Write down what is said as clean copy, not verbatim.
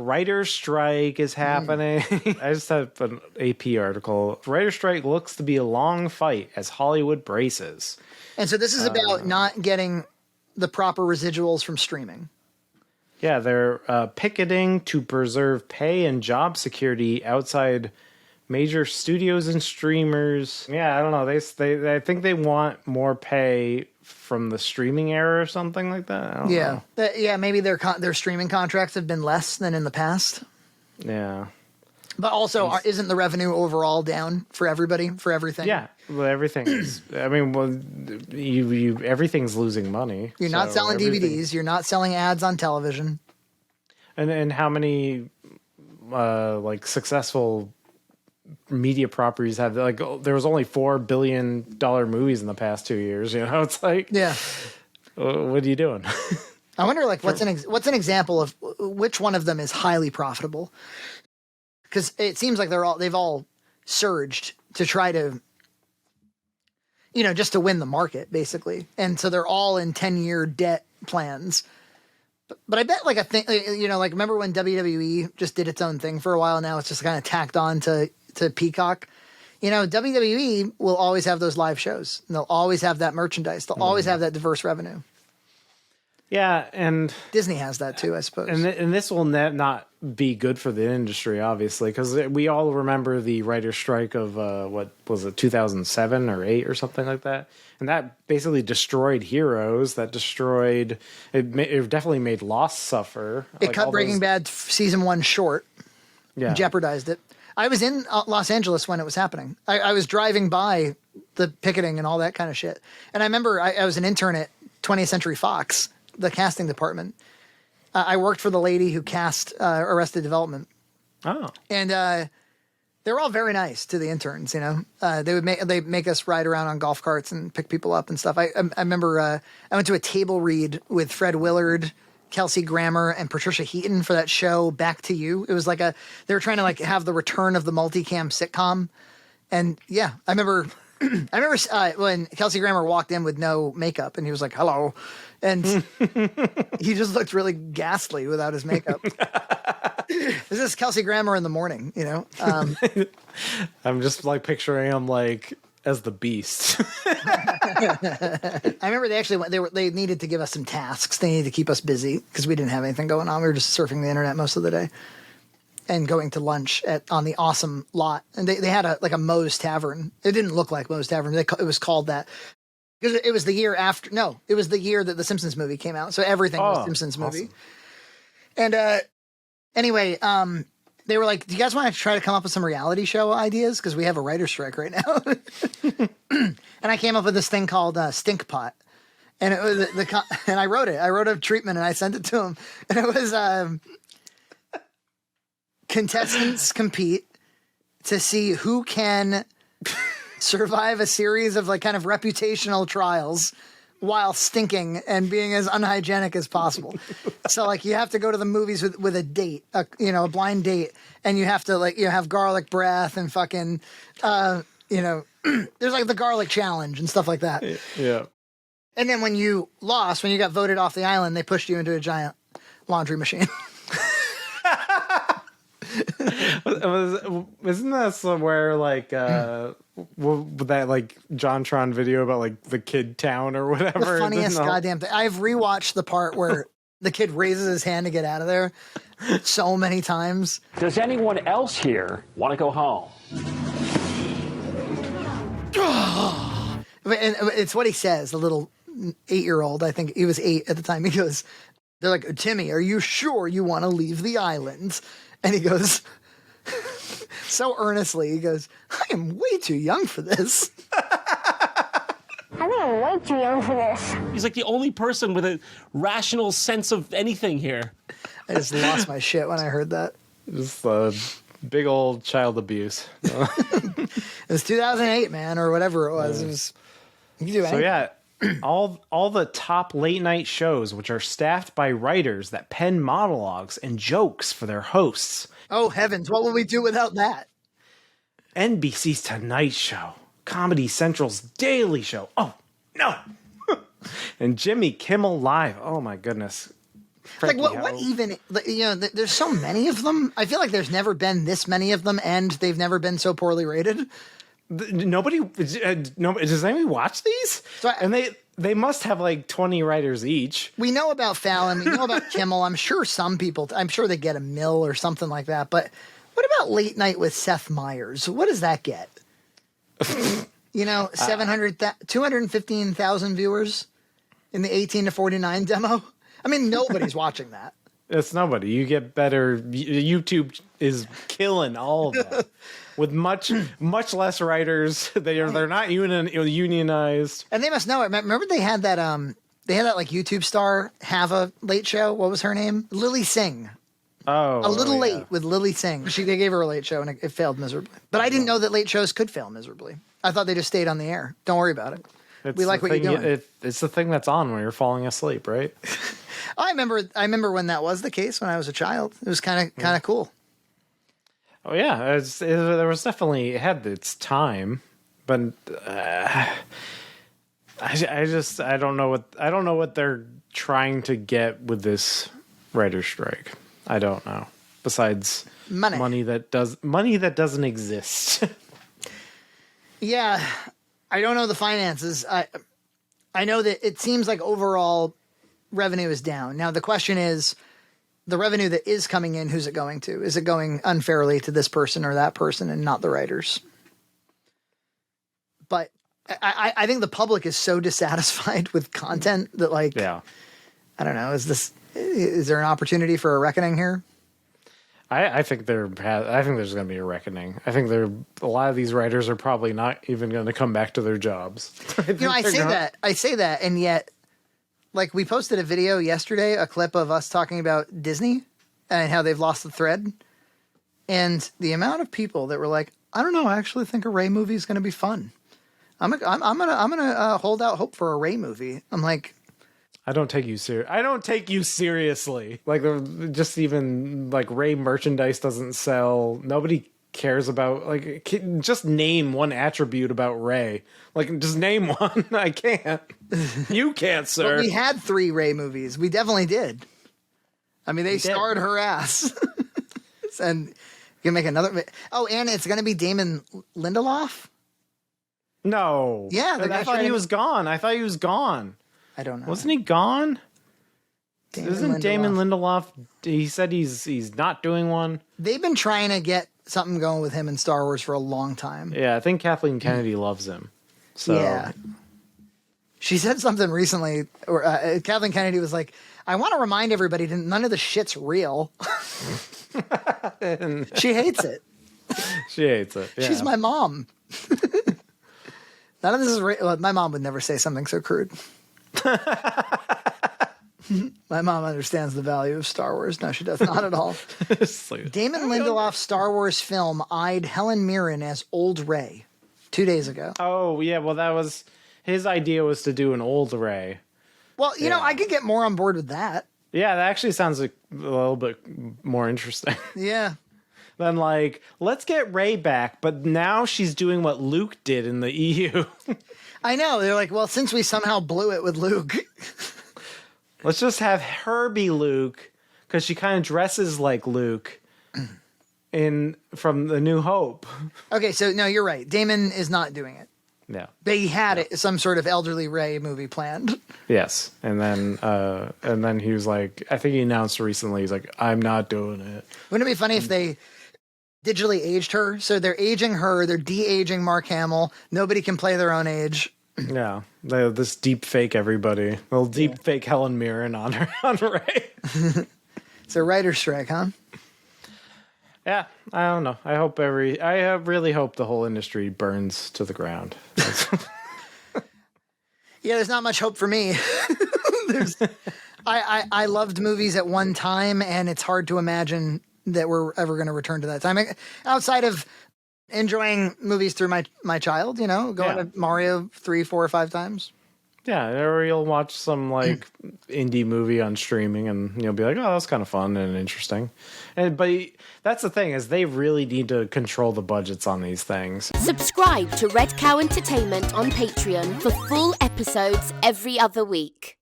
writer's strike is happening. I just have an AP article. Writer's strike looks to be a long fight as Hollywood braces. And so this is about not getting the proper residuals from streaming. Yeah, they're picketing to preserve pay and job security outside major studios and streamers. Yeah, I don't know. I think they want more pay from the streaming era or something like that. I don't know. Yeah, maybe their streaming contracts have been less than in the past. Yeah. But also, isn't the revenue overall down for everybody, for everything? Yeah, well, everything is. I mean, well, everything's losing money. You're not selling DVDs. You're not selling ads on television. And how many like successful media properties have, like, there was only $4 billion movies in the past 2 years. You know, it's like, yeah, what are you doing? I wonder, like, what's an example of which one of them is highly profitable? Because it seems like they've all surged to try to, just to win the market, basically. And so they're all in 10-year debt plans. But I bet, like, remember when WWE just did its own thing for a while? Now it's just kind of tacked on to Peacock. WWE will always have those live shows. And they'll always have that merchandise. They'll always have that diverse revenue. Yeah, and Disney has that too, I suppose. And this will not be good for the industry, obviously, because we all remember the writer's strike of what was it, 2007 or 8 or something like that, and that basically destroyed Heroes. That destroyed it. Definitely made Lost suffer. It cut Breaking Bad season 1 short. Yeah, jeopardized it. I was in Los Angeles when it was happening. I was driving by the picketing and all that kind of shit, and I remember I was an intern at 20th Century Fox, the casting department. I worked for the lady who cast Arrested Development. Oh. And they were all very nice to the interns, they make us ride around on golf carts and pick people up and stuff. I remember I went to a table read with Fred Willard, Kelsey Grammer, and Patricia Heaton for that show Back to You. It was like they were trying to, like, have the return of the multicam sitcom. And yeah, I remember when Kelsey Grammer walked in with no makeup and he was like, "Hello." And he just looked really ghastly without his makeup. This is Kelsey Grammer in the morning, I'm just, like, picturing him, like, as the Beast. I remember they needed to give us some tasks. They needed to keep us busy because we didn't have anything going on. We were just surfing the internet most of the day and going to lunch on the awesome lot. And they had a Moe's Tavern. It didn't look like Moe's Tavern. It was called that. Because it was the year after. No, it was the year that the Simpsons movie came out. So everything was Simpsons movie. Awesome. And anyway, they were like, "Do you guys want to try to come up with some reality show ideas? Because we have a writer's strike right now." And I came up with this thing called Stink Pot. And it was and I wrote it. I wrote a treatment and I sent it to him. And it was contestants compete to see who can survive a series of, like, kind of reputational trials while stinking and being as unhygienic as possible. So, like, you have to go to the movies with a date, a blind date, and you have to, like, have garlic breath and fucking, there's, like, the garlic challenge and stuff like that. Yeah. And then when you got voted off the island, they pushed you into a giant laundry machine. Isn't that somewhere, like, that, like, JonTron video about, like, the kid town or whatever? The funniest goddamn thing. I've rewatched the part where the kid raises his hand to get out of there so many times. Does anyone else here want to go home? And it's what he says, the little 8-year-old. I think he was 8 at the time. He goes, they're like, "Timmy, are you sure you want to leave the island?" And he goes, so earnestly, he goes, "I am way too young for this." I think I'm way too young for this. He's like the only person with a rational sense of anything here. I just lost my shit when I heard that. Just big old child abuse. It was 2008, man, or whatever it was. It was, you can do anything. So yeah, all the top late night shows, which are staffed by writers that pen monologues and jokes for their hosts. Oh heavens, what would we do without that? NBC's Tonight Show, Comedy Central's Daily Show. Oh no. And Jimmy Kimmel Live. Oh my goodness. Like Frankie what Ho. even, there's so many of them. I feel like there's never been this many of them, and they've never been so poorly rated. Nobody, does anybody watch these? So and they must have like 20 writers each. We know about Fallon, we know about Kimmel. I'm sure I'm sure they get a mill or something like that. But what about Late Night with Seth Meyers? What does that get? 215,000 viewers in the 18 to 49 demo. I mean, nobody's watching that. It's nobody. You get better. YouTube is killing all of that with much less writers. They're not unionized. And they must know it. Remember they had that like YouTube star have a late show. What was her name? Lily Singh. Oh, A Little yeah. Late with Lily Singh. They gave her a late show and it failed miserably. But I didn't know that late shows could fail miserably. I thought they just stayed on the air. Don't worry about it. We like what you're doing. It's the thing that's on when you're falling asleep, right? I remember when that was the case when I was a child. It was kind of cool. Oh yeah, there was definitely, it had its time, but I don't know what they're trying to get with this writer's strike. I don't know. Besides money that doesn't exist. Yeah, I don't know the finances. I know that it seems like overall revenue is down. Now the question is, the revenue that is coming in, who's it going to? Is it going unfairly to this person or that person and not the writers? But I think the public is so dissatisfied with content that, like, Yeah. I don't know. Is there an opportunity for a reckoning here? I think there's going to be a reckoning. I think a lot of these writers are probably not even going to come back to their jobs. I say that, and yet, like, we posted a video yesterday, a clip of us talking about Disney and how they've lost the thread, and the amount of people that were like, I don't know, I actually think a Ray movie is going to be fun. I'm gonna hold out hope for a Ray movie. I'm like, I don't take you seriously. Like, just even like Ray merchandise doesn't sell. Nobody cares about, like, just name one attribute about Ray. Like, just name one. I can't. You can't, sir. but we had 3 Ray movies. We definitely did. I mean, they starred her ass, and you can make another. Oh, and it's gonna be Damon Lindelof. No. Yeah, I thought he was gone. I don't know. Wasn't he gone? Isn't Damon Lindelof? He said he's not doing one. They've been trying to get something going with him in Star Wars for a long time. Yeah, I think Kathleen Kennedy loves him. So Yeah. She said something recently, or Kathleen Kennedy was like, I want to remind everybody that none of the shit's real. She hates it. she hates it. Yeah. She's my mom. None of this is real. Well, my mom would never say something so crude. My mom understands the value of Star Wars. No, she does not at all. Damon Lindelof's Star Wars film eyed Helen Mirren as Old Ray 2 days ago. Oh, yeah. Well, that was his idea, was to do an old Ray. Well, you know, I could get more on board with that. Yeah, that actually sounds a little bit more interesting Yeah. than, like, let's get Ray back, but now she's doing what Luke did in the EU. I know. They're like, well, since we somehow blew it with Luke. Let's just have her be Luke, because she kind of dresses like Luke from The New Hope. Okay, so no, you're right. Damon is not doing it. Yeah. They had some sort of elderly Ray movie planned. Yes. And then he was like, I think he announced recently, he's like, I'm not doing it. Wouldn't it be funny if they digitally aged her? So they're aging her, they're de-aging Mark Hamill. Nobody can play their own age. Yeah. This deep fake everybody. They'll deep fake Helen Mirren on Ray. It's a writer's strike, huh? Yeah, I don't know. I really hope the whole industry burns to the ground. Yeah, there's not much hope for me. I loved movies at one time, and it's hard to imagine that we're ever going to return to that time. Outside of enjoying movies through my child, you know, going to Mario 3, 4, or 5 times. Yeah, or you'll watch some like indie movie on streaming, and you'll be like, "Oh, that's kind of fun and interesting." But that's the thing, is they really need to control the budgets on these things. Subscribe to Red Cow Entertainment on Patreon for full episodes every other week.